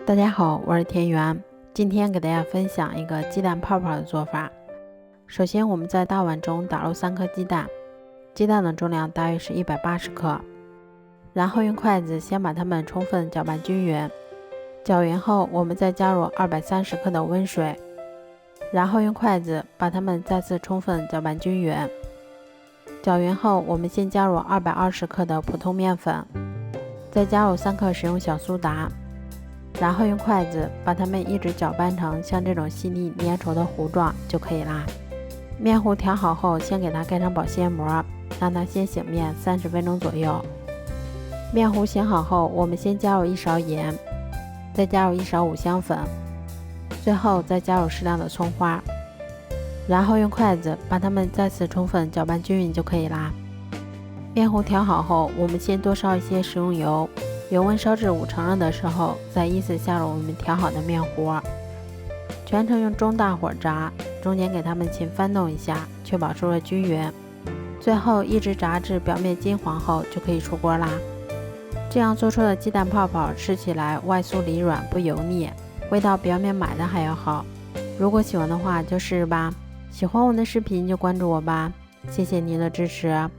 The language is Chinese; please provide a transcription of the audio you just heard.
大家好，我是田园，今天给大家分享一个鸡蛋泡泡的做法。首先我们在大碗中打入3颗鸡蛋，鸡蛋的重量大约是180克，然后用筷子先把它们充分搅拌均匀，搅匀后我们再加入230克的温水，然后用筷子把它们再次充分搅拌均匀。搅匀后我们先加入220克的普通面粉，再加入3克食用小苏打，然后用筷子把它们一直搅拌成像这种细腻粘稠的糊状就可以啦。面糊调好后，先给它盖上保鲜膜，让它先醒面30分钟左右。面糊醒好后，我们先加入1勺盐，再加入1勺五香粉，最后再加入适量的葱花，然后用筷子把它们再次充分搅拌均匀就可以啦。面糊调好后，我们先多烧一些食用油，油温烧至5成热的时候，再依次下入我们调好的面糊，全程用中大火炸，中间给它们勤翻动一下，确保受热均匀。最后一直炸至表面金黄后就可以出锅啦。这样做出的鸡蛋泡泡吃起来外酥里软，不油腻，味道比外面买的还要好。如果喜欢的话就试试吧。喜欢我的视频就关注我吧，谢谢您的支持。